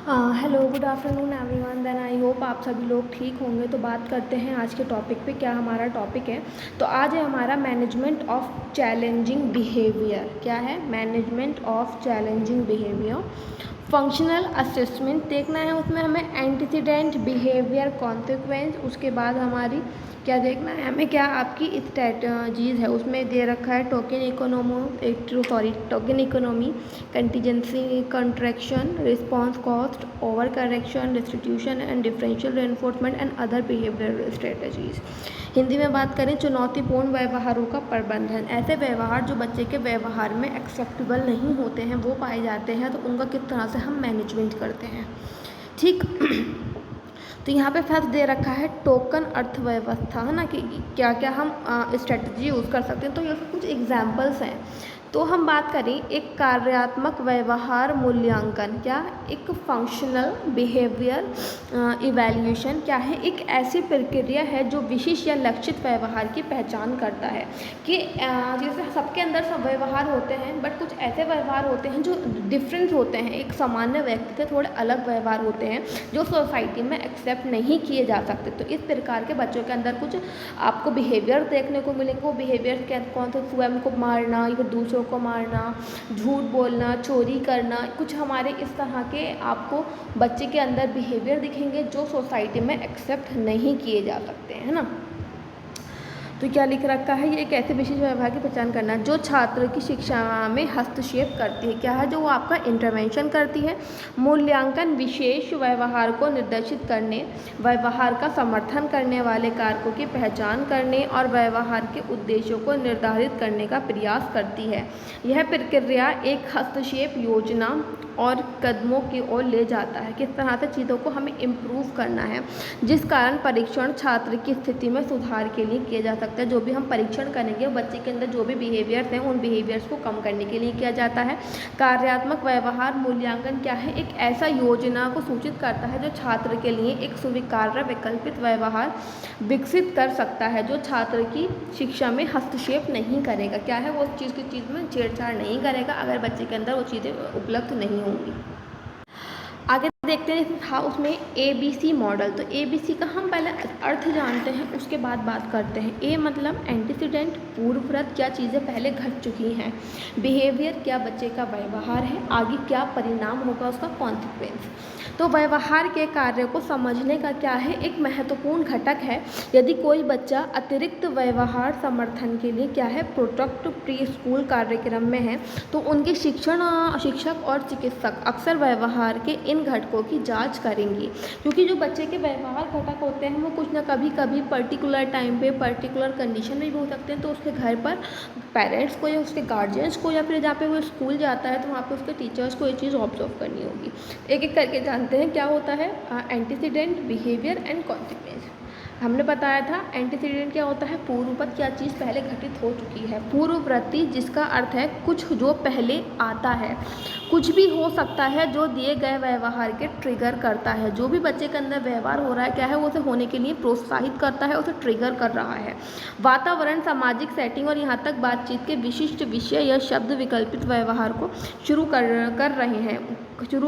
Hello, good afternoon everyone. Then I hope आप सभी लोग ठीक होंगे। तो बात करते हैं आज के टॉपिक पे। क्या हमारा टॉपिक है? तो आज है हमारा मैनेजमेंट ऑफ चैलेंजिंग बिहेवियर। क्या है? Management of challenging behaviour. Functional assessment देखना है, उसमें हमें एंटीसीडेंट बिहेवियर कॉन्सिक्वेंस, उसके बाद हमारी क्या देखना है हमें, क्या आपकी स्ट्रैटेजीज है। उसमें दे रखा है token economy, contingency contraction, response cost, over correction, restitution and differential reinforcement and other behaviour strategies. Hindi में बात करें, चुनौतीपूर्ण व्यवहारों का प्रबंधन। ऐसे व्यवहार जो बच्चे के व्यवहार में एक्सेप्टेबल नहीं होते हैं, वो पाए जाते हैं, तो उनका किस तरह से हम मैनेजमेंट करते हैं। ठीक। तो यहाँ पे फर्स्ट दे रखा है टोकन अर्थव्यवस्था, है ना, कि क्या क्या हम स्ट्रेटजी यूज़ कर सकते हैं। तो ये कुछ एग्जांपल्स हैं। तो हम बात करें, एक कार्यात्मक व्यवहार मूल्यांकन, क्या एक फंक्शनल बिहेवियर इवैल्यूएशन क्या है, एक ऐसी प्रक्रिया है जो विशिष्ट या लक्षित व्यवहार की पहचान करता है। कि जैसे सबके अंदर सब व्यवहार होते हैं, बट कुछ ऐसे व्यवहार होते हैं जो डिफरेंट होते हैं, एक सामान्य व्यक्ति से थोड़े अलग व्यवहार होते हैं जो सोसाइटी में एक्सेप्ट नहीं किए जा सकते। तो इस प्रकार के बच्चों के अंदर कुछ आपको बिहेवियर देखने को मिलेंगे। वो बिहेवियर क्या, कौन सा, स्वयं को मारना या फिर दूसरों को मारना, झूठ बोलना, चोरी करना, कुछ हमारे इस तरह के आपको बच्चे के अंदर बिहेवियर दिखेंगे जो सोसाइटी में एक्सेप्ट नहीं किए जा सकते हैं, है ना। तो क्या लिख रखा है, ये एक ऐसे विशेष व्यवहार की पहचान करना जो छात्र की शिक्षा में हस्तक्षेप करती है। क्या है? जो वो आपका इंटरवेंशन करती है। मूल्यांकन विशेष व्यवहार को निर्देशित करने, व्यवहार का समर्थन करने वाले कारकों की पहचान करने और व्यवहार के उद्देश्यों को निर्धारित करने का प्रयास करती है। यह प्रक्रिया एक हस्तक्षेप योजना और कदमों की ओर ले जाता है। किस तरह से चीज़ों को हमें इम्प्रूव करना है, जिस कारण परीक्षण छात्र की स्थिति में सुधार के लिए किया जा सकता है। जो भी हम परीक्षण करेंगे, बच्चे के अंदर जो भी बिहेवियर्स हैं, उन बिहेवियर्स को कम करने के लिए किया जाता है। कार्यात्मक व्यवहार मूल्यांकन क्या है? एक ऐसा योजना को सूचित करता है जो छात्र के लिए एक स्वीकार्य वैकल्पिक व्यवहार विकसित कर सकता है, जो छात्र की शिक्षा में हस्तक्षेप नहीं करेगा। क्या है? वो चीज़ की चीज़ में छेड़छाड़ नहीं करेगा अगर बच्चे के अंदर वो चीज़ें उपलब्ध नहीं होंगी। आगे देखते हैं था उसमें ABC मॉडल। तो ABC का हम पहले अर्थ जानते हैं, उसके बाद बात करते हैं। ए मतलब एंटीसीडेंट, पूर्वव्रत, क्या चीज़ें पहले घट चुकी हैं। बिहेवियर, क्या बच्चे का व्यवहार है, आगे क्या परिणाम होगा, उसका कॉन्सिक्वेंस। तो व्यवहार के कार्य को समझने का क्या है, एक महत्वपूर्ण घटक है। यदि कोई बच्चा अतिरिक्त व्यवहार समर्थन के लिए क्या है, प्रोटेक्ट प्री स्कूल कार्यक्रम में है, तो उनके शिक्षक और चिकित्सक अक्सर व्यवहार के इन घटकों की जांच करेंगी। क्योंकि जो बच्चे के व्यवहार घटक होते हैं, वो कुछ ना कभी पर्टिकुलर टाइम पे पर्टिकुलर कंडीशन में भी हो सकते हैं। तो उसके घर पर पेरेंट्स को या उसके गार्जियंस को, या फिर जहाँ पे वो स्कूल जाता है तो वहाँ पे उसके टीचर्स को ये चीज़ ऑब्जर्व करनी होगी। एक एक करके जानते हैं क्या होता है एंटीसीडेंट, बिहेवियर एंड कॉन्सिक्वेंस। हमने बताया था एंटीसीडेंट क्या होता है, पूर्ववत, क्या चीज़ पहले घटित हो चुकी है। पूर्ववर्ती जिसका अर्थ है कुछ जो पहले आता है, कुछ भी हो सकता है जो दिए गए व्यवहार के ट्रिगर करता है। जो भी बच्चे के अंदर व्यवहार हो रहा है, क्या है, वो उसे होने के लिए प्रोत्साहित करता है, उसे ट्रिगर कर रहा है। वातावरण, सामाजिक सेटिंग और यहाँ तक बातचीत के विशिष्ट विषय या शब्द विकल्पित व्यवहार को शुरू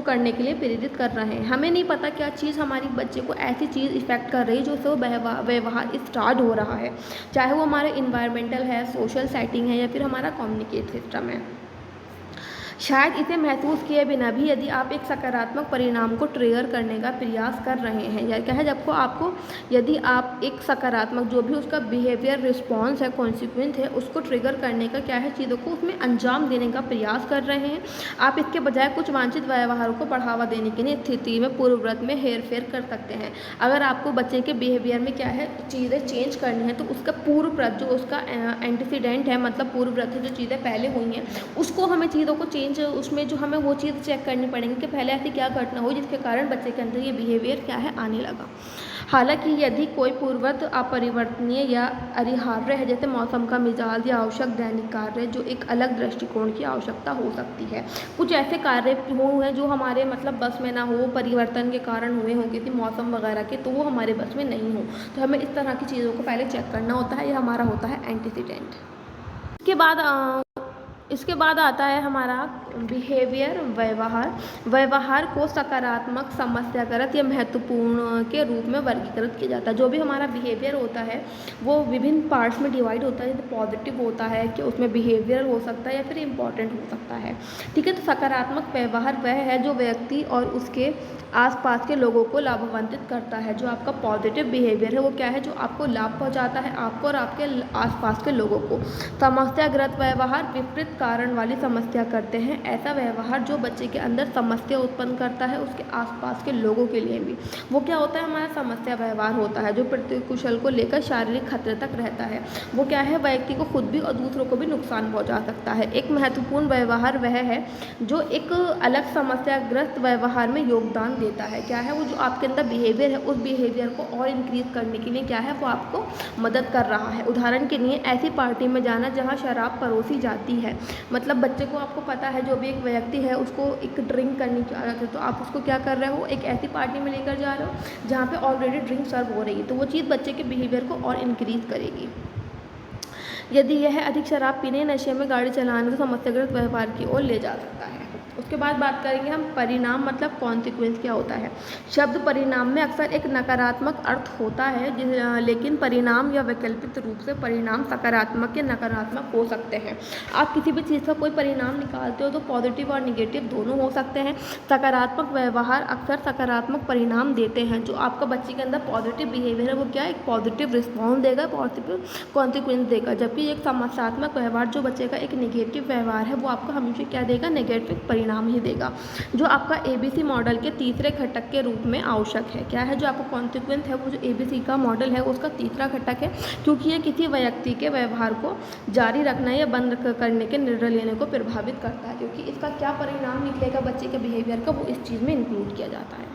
करने के लिए प्रेरित कर रहे हैं। हमें नहीं पता क्या चीज़ हमारी बच्चे को ऐसी चीज़ इफेक्ट कर रही है जो उससे वो व्यवहार स्टार्ट हो रहा है, चाहे वो हमारा इन्वायरमेंटल है, सोशल सेटिंग है, या फिर हमारा कम्युनिकेट सिस्टम है। शायद इसे महसूस किए बिना भी यदि आप एक सकारात्मक परिणाम को ट्रिगर करने का प्रयास कर रहे हैं, या क्या है, जब को आपको यदि आप एक सकारात्मक जो भी उसका बिहेवियर रिस्पॉन्स है, कॉन्सिक्वेंस है, उसको ट्रिगर करने का क्या है, चीज़ों को उसमें अंजाम देने का प्रयास कर रहे हैं, आप इसके बजाय कुछ वांछित व्यवहारों को बढ़ावा देने के लिए स्थिति में पूर्वव्रत में हेरफेर कर सकते हैं। अगर आपको बच्चे के बिहेवियर में क्या है, चीज़ें चेंज करनी है, तो उसका पूर्वव्रत जो उसका एंटीसीडेंट है, मतलब पूर्वव्रत है, जो चीज़ें पहले हुई हैं, उसको हमें चीज़ों को उसमें जो हमें वो चीज़ चेक करनी पड़ेगी कि पहले ऐसी क्या घटना हुई जिसके कारण बच्चे के अंदर ये बिहेवियर क्या है आने लगा। हालांकि यदि कोई पूर्ववत अपरिवर्तनीय या अरिहार्य है, जैसे मौसम का मिजाज या आवश्यक दैनिक कार्य, जो एक अलग दृष्टिकोण की आवश्यकता हो सकती है। कुछ ऐसे कार्य हुए हैं जो हमारे मतलब बस में ना हो, परिवर्तन के कारण हुए हों किसी मौसम वगैरह के, तो वो हमारे बस में नहीं हो। तो हमें इस तरह की चीज़ों को पहले चेक करना होता है। ये हमारा होता है एंटीसीडेंट। इसके बाद आता है हमारा बिहेवियर व्यवहार को सकारात्मक, समस्याग्रस्त या महत्वपूर्ण के रूप में वर्गीकृत किया जाता है। जो भी हमारा बिहेवियर होता है वो विभिन्न पार्ट्स में डिवाइड होता है। जैसे पॉजिटिव होता है कि उसमें बिहेवियर हो सकता है या फिर इम्पॉर्टेंट हो सकता है। ठीक है, तो सकारात्मक व्यवहार वह है जो व्यक्ति और उसके आसपास के लोगों को लाभान्वित करता है। जो आपका पॉजिटिव बिहेवियर है वो क्या है, जो आपको लाभ पहुंचाता है, आपको और आपके आसपास के लोगों को। समस्याग्रस्त व्यवहार विपरीत कारण वाली समस्या करते हैं। ऐसा व्यवहार जो बच्चे के अंदर समस्या उत्पन्न करता है उसके आसपास के लोगों के लिए भी। वो क्या होता है, हमारा समस्या व्यवहार होता है जो प्रतिकुशल को लेकर शारीरिक खतरे तक रहता है। वो क्या है, व्यक्ति को खुद भी और दूसरों को भी नुकसान पहुंचा सकता है। एक महत्वपूर्ण व्यवहार वह है जो एक अलग समस्याग्रस्त व्यवहार में योगदान देता है। क्या है वो, जो आपके अंदर बिहेवियर है उस बिहेवियर को और इंक्रीज करने के लिए क्या है, वो आपको मदद कर रहा है। उदाहरण के लिए ऐसी पार्टी में जाना जहाँ शराब परोसी जाती है। मतलब बच्चे को, आपको पता है जो भी एक व्यक्ति है उसको एक ड्रिंक करने की आदत है, तो आप उसको क्या कर रहे हो, एक ऐसी पार्टी में लेकर जा रहे हो जहाँ पे ऑलरेडी ड्रिंक सर्व हो रही है, तो वो चीज़ बच्चे के बिहेवियर को और इंक्रीज करेगी। यदि यह अधिक शराब पीने, नशे में गाड़ी चलाने तो समस्याग्रस्त व्यवहार की ओर ले जा सकता है। उसके बाद बात करेंगे हम परिणाम, मतलब कॉन्सिक्वेंस क्या होता है। शब्द परिणाम में अक्सर एक नकारात्मक अर्थ होता है, लेकिन परिणाम या वैकल्पिक रूप से परिणाम सकारात्मक या नकारात्मक हो सकते हैं। आप किसी भी चीज़ का कोई परिणाम निकालते हो तो पॉजिटिव और निगेटिव दोनों हो सकते हैं। सकारात्मक व्यवहार अक्सर सकारात्मक परिणाम देते हैं। जो आपका बच्चे के अंदर पॉजिटिव बिहेवियर है वो क्या है, एक पॉजिटिव रिस्पॉन्स देगा, पॉजिटिव कॉन्सिक्वेंस देगा। जबकि एक समस्यात्मक व्यवहार जो बच्चे का एक नेगेटिव व्यवहार है वो आपको हमेशा क्या देगा, नेगेटिव परिणाम ही देगा। जो आपका ABC मॉडल के तीसरे घटक के रूप में आवश्यक है। क्या है, जो आपका कॉन्सिक्वेंस है वो जो ABC का मॉडल है उसका तीसरा घटक है, क्योंकि ये किसी व्यक्ति के व्यवहार को जारी रखना या बंद करने के निर्णय लेने को प्रभावित करता है। क्योंकि इसका क्या परिणाम निकलेगा बच्चे के बिहेवियर का, वो इस चीज़ में इंक्लूड किया जाता है।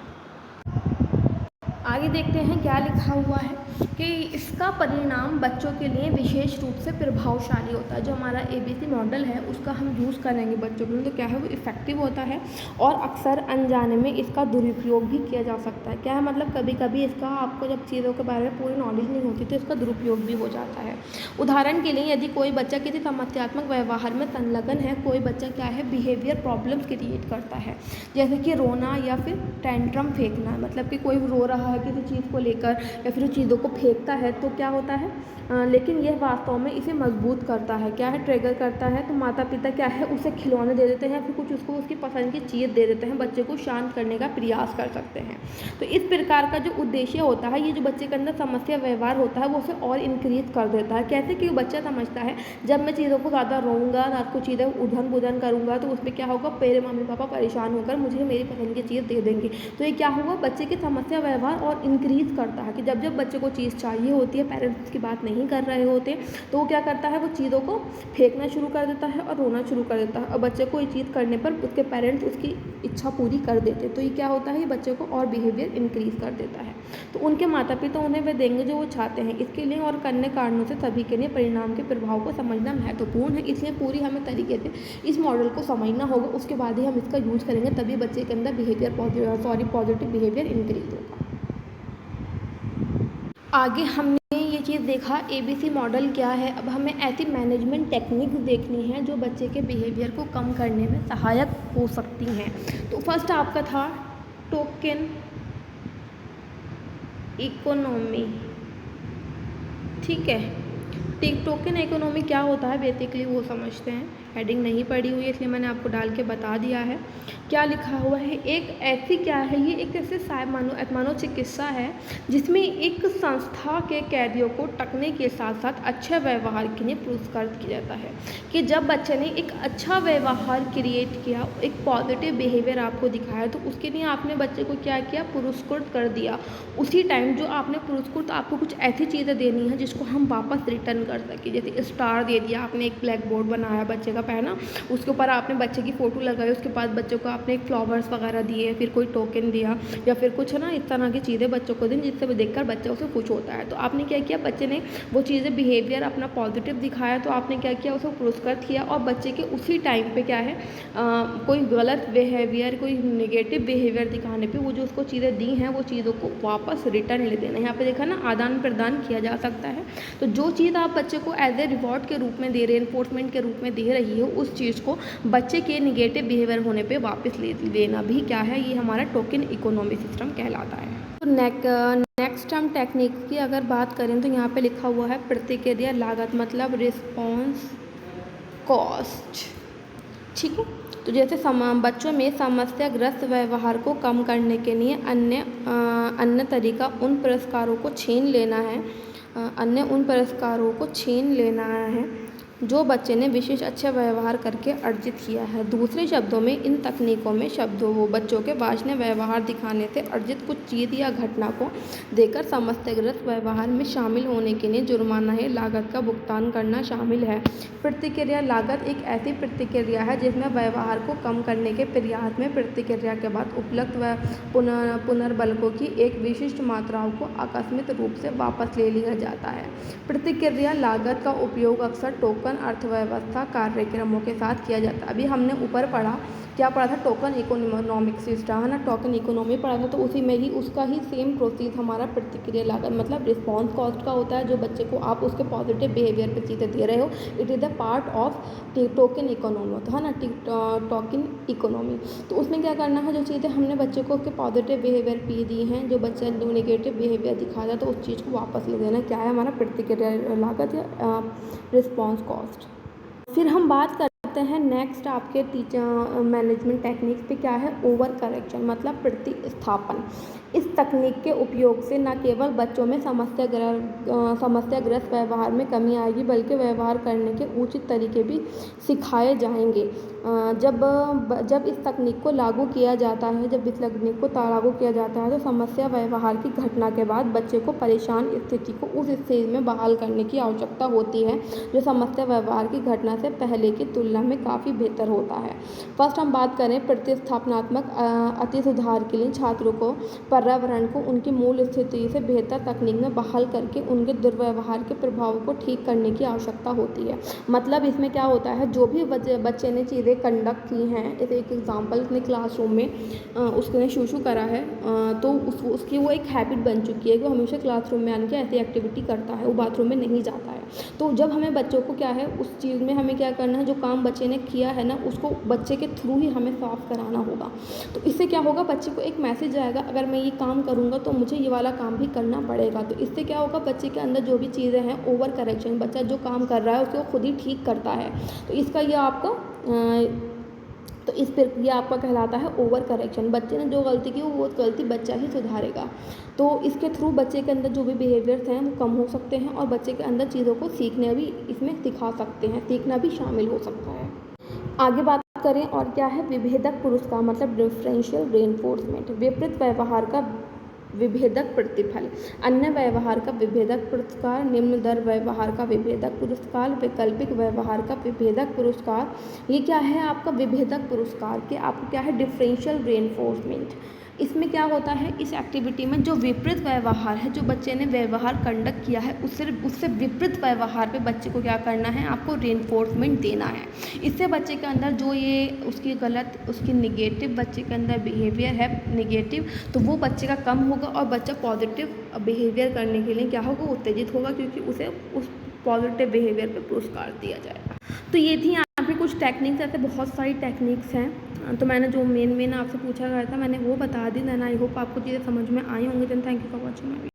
आगे देखते हैं क्या लिखा हुआ है कि इसका परिणाम बच्चों के लिए विशेष रूप से प्रभावशाली होता है। जो हमारा ABC मॉडल है उसका हम यूज़ करेंगे बच्चों के लिए तो क्या है, वो इफ़ेक्टिव होता है और अक्सर अनजाने में इसका दुरुपयोग भी किया जा सकता है। क्या है, मतलब कभी कभी इसका आपको जब चीज़ों के बारे में पूरी नॉलेज नहीं होती तो इसका दुरुपयोग भी हो जाता है। उदाहरण के लिए यदि कोई बच्चा किसी समस्यात्मक व्यवहार में संलग्न है, कोई बच्चा क्या है, बिहेवियर प्रॉब्लम्स क्रिएट करता है, जैसे कि रोना या फिर टेंट्रम फेंकना। मतलब कि कोई रो रहा है किसी चीज़ को लेकर या फिर चीज़ों को फेंकता है तो क्या होता है, लेकिन यह वास्तव में इसे मजबूत करता है। क्या है, ट्रिगर करता है। तो माता पिता क्या है, उसे खिलौने दे देते हैं, फिर कुछ उसको उसकी पसंद की चीज़ दे देते हैं, बच्चे को शांत करने का प्रयास कर सकते हैं। तो इस प्रकार का जो उद्देश्य होता है, ये जो बच्चे के अंदर समस्या व्यवहार होता है वो उसे और इंक्रीज कर देता है। कैसे कि बच्चा समझता है जब मैं चीज़ों को ज़्यादा रोऊंगा, रात को चीज़ें उधन बुधन करूँगा तो उसमें क्या होगा, मेरे मम्मी पापा परेशान होकर मुझे मेरी पसंद की चीज़ दे देंगे। तो ये क्या हुआ, बच्चे की समस्या व्यवहार और इंक्रीज करता है कि जब जब बच्चे को चीज़ चाहिए होती है, पेरेंट्स उसकी बात नहीं कर रहे होते, तो वो क्या करता है, वो चीज़ों को फेंकना शुरू कर देता है और रोना शुरू कर देता है। और बच्चे को ये चीज़ करने पर उसके पेरेंट्स उसकी इच्छा पूरी कर देते हैं। तो ये क्या होता है, ये बच्चे को और बिहेवियर इंक्रीज कर देता है। तो उनके माता पिता उन्हें वे देंगे जो वो चाहते हैं। इसके लिए और अन्य कारणों से सभी के लिए परिणाम के प्रभाव को समझना महत्वपूर्ण है। इसलिए पूरी हमें तरीके से इस मॉडल को समझना होगा, उसके बाद ही हम इसका यूज़ करेंगे, तभी बच्चे के अंदर पॉजिटिव बिहेवियर इंक्रीज होगा। आगे हमने ये चीज़ देखा ABC मॉडल क्या है। अब हमें ऐसी मैनेजमेंट टेक्निक्स देखनी है जो बच्चे के बिहेवियर को कम करने में सहायक हो सकती हैं। तो फर्स्ट आपका था टोकन इकोनॉमी। ठीक है, टोकन इकोनॉमी क्या होता है बेसिकली वो समझते हैं। हेडिंग नहीं पढ़ी हुई है इसलिए मैंने आपको डाल के बता दिया है। क्या लिखा हुआ है, एक ऐसी क्या है, ये एक ऐसे मानव चिकित्सा है जिसमें एक संस्था के कैदियों को टकने के साथ साथ अच्छे व्यवहार के लिए पुरस्कृत किया जाता है। कि जब बच्चे ने एक अच्छा व्यवहार क्रिएट किया, एक पॉजिटिव बिहेवियर आपको दिखाया, तो उसके लिए आपने बच्चे को क्या किया, पुरस्कृत कर दिया। उसी टाइम जो आपने पुरस्कृत, आपको कुछ ऐसी चीज़ें देनी है जिसको हम वापस रिटर्न कर सकें। जैसे स्टार दे दिया आपने, एक ब्लैक बोर्ड बनाया बच्चे का पहना, उसके ऊपर आपने बच्चे की फ़ोटो लगाई, उसके बाद बच्चों को आपने एक फ्लावर्स वगैरह दिए, फिर कोई टोकन दिया या फिर कुछ है ना इस तरह की चीज़ें बच्चों को दी जिससे वो देखकर बच्चा उसे खुश होता है। तो आपने क्या किया, बच्चे ने वो चीज़ें बिहेवियर अपना पॉजिटिव दिखाया, तो आपने क्या किया, उसे पुरस्कृत किया। और बच्चे के उसी टाइम पे क्या है, कोई गलत बिहेवियर, कोई नेगेटिव बिहेवियर दिखाने पे वो जो उसको चीज़ें दी हैं वो चीज़ों को वापस रिटर्न ले देना। यहाँ पे देखा ना, आदान प्रदान किया जा सकता है। तो जो चीज़ आप बच्चे को एज ए रिवॉर्ड के रूप में दे रहे, एनफोर्समेंट के रूप में दे रही की हो उस चीज़ को बच्चे के निगेटिव बिहेवियर होने पे वापस लेना भी क्या है, ये हमारा टोकन इकोनॉमी सिस्टम कहलाता है। तो नेक्स्ट हम टेक्निक की अगर बात करें तो यहाँ पे लिखा हुआ है प्रतिक्रिया लागत, मतलब रिस्पॉन्स कॉस्ट। ठीक है, तो जैसे बच्चों में समस्याग्रस्त व्यवहार को कम करने के लिए अन्य तरीका उन पुरस्कारों को छीन लेना है, जो बच्चे ने विशेष अच्छा व्यवहार करके अर्जित किया है। दूसरे शब्दों में इन तकनीकों में बच्चों के वांछनीय व्यवहार दिखाने से अर्जित कुछ चीज़ या घटना को देकर समस्याग्रस्त व्यवहार में शामिल होने के लिए जुर्माना या लागत का भुगतान करना शामिल है। प्रतिक्रिया लागत एक ऐसी प्रतिक्रिया है जिसमें व्यवहार को कम करने के प्रयास में प्रतिक्रिया के बाद उपलब्ध व पुनर्बलकों की एक विशिष्ट मात्राओं को आकस्मिक रूप से वापस ले लिया जाता है। प्रतिक्रिया लागत का उपयोग अक्सर टोकन अर्थव्यवस्था कार्यक्रमों के साथ किया जाता है। अभी हमने ऊपर क्या पढ़ा था, टोकन इकोनॉमिक सिस्टम है ना, टोकन इकोनॉमी पढ़ा था, तो उसी में ही उसका ही सेम प्रोसेस हमारा प्रतिक्रिया लागत मतलब रिस्पॉन्स कॉस्ट का होता है। जो बच्चे को आप उसके पॉजिटिव बिहेवियर पे चीज़ें दे रहे हो, it is the part of token economy होता है ना, टोकन इकोनॉमी। तो उसमें क्या करना है, जो चीज़ें हमने बच्चे को उसके पॉजिटिव बिहेवियर पे दी हैं, जो बच्चा नेगेटिव बिहेवियर दिखाता है तो उस चीज़ को वापस ले देना क्या है हमारा प्रतिक्रिया लागत या रिस्पॉन्स कॉस्ट। फिर हम बात करते हैं नेक्स्ट आपके टीचर मैनेजमेंट टेक्निक्स पे, क्या है ओवर करेक्शन मतलब प्रतिस्थापन। इस तकनीक के उपयोग से न केवल बच्चों में समस्याग्रस्त व्यवहार में कमी आएगी बल्कि व्यवहार करने के उचित तरीके भी सिखाए जाएंगे। जब इस तकनीक को लागू किया जाता है तो समस्या व्यवहार की घटना के बाद बच्चे को परेशान स्थिति को उस स्थिति में बहाल करने की आवश्यकता होती है जो समस्या व्यवहार की घटना से पहले की तुलना में काफ़ी बेहतर होता है। फर्स्ट हम बात करें प्रतिस्थापनात्मक अति सुधार के लिए छात्रों को पर्यावरण को उनकी मूल स्थिति से बेहतर तकनीक में बहाल करके उनके दुर्व्यवहार के प्रभावों को ठीक करने की आवश्यकता होती है। मतलब इसमें क्या होता है, जो भी बच्चे ने चीज़ें कंडक्ट की हैं, जैसे एक एग्जांपल उसने क्लासरूम में उसने शूशू करा है, तो उसकी वो एक हैबिट बन चुकी है कि वो हमेशा क्लासरूम में आने के ऐसी एक्टिविटी करता है, वो बाथरूम में नहीं जाता है। तो जब हमें बच्चों को क्या है उस चीज़ में हमें क्या करना है, जो काम बच्चे ने किया है ना उसको बच्चे के थ्रू ही हमें साफ कराना होगा। तो इससे क्या होगा, बच्चे को एक मैसेज आएगा, अगर मैं ये काम करूँगा तो मुझे ये वाला काम भी करना पड़ेगा। तो इससे क्या होगा, बच्चे के अंदर जो भी चीज़ें हैं ओवर करेक्शन, बच्चा जो काम कर रहा है उसको खुद ही ठीक करता है। तो इसका ये आपका इस प्रक्रिया आपका कहलाता है ओवर करेक्शन। बच्चे ने जो गलती की वो गलती बच्चा ही सुधारेगा। तो इसके थ्रू बच्चे के अंदर जो भी बिहेवियर्स हैं वो कम हो सकते हैं और बच्चे के अंदर चीज़ों को सीखने भी इसमें सिखा सकते हैं, सीखना भी शामिल हो सकता है। आगे बात करें और क्या है विभेदक पुरस्कार मतलब डिफरेंशियल रेनफोर्समेंट। विपरीत व्यवहार का विभेदक प्रतिफल, अन्य व्यवहार का विभेदक पुरस्कार, निम्न दर व्यवहार का विभेदक पुरस्कार, वैकल्पिक व्यवहार का विभेदक पुरस्कार। ये क्या है आपका विभेदक पुरस्कार के आपको क्या है डिफरेंशियल रेनफोर्समेंट। इसमें क्या होता है, इस एक्टिविटी में जो विपरीत व्यवहार है, जो बच्चे ने व्यवहार कंडक्ट किया है उससे विपरीत व्यवहार पे बच्चे को क्या करना है, आपको रेनफोर्समेंट देना है। इससे बच्चे के अंदर जो ये उसकी निगेटिव बच्चे के अंदर बिहेवियर है निगेटिव, तो वो बच्चे का कम होगा और बच्चा पॉजिटिव बिहेवियर करने के लिए क्या होगा, उत्तेजित होगा, क्योंकि उसे उस पॉजिटिव बिहेवियर पे पुरस्कार दिया जाएगा। तो ये थी यहाँ पे कुछ टेक्निक्स, ऐसे बहुत सारी टेक्निक्स हैं। तो मैंने जो मेन आपसे पूछा गया था मैंने वो बता दी। देन आई होप आपको चीज़ें समझ में आई होंगी। Then thank you for watching my video.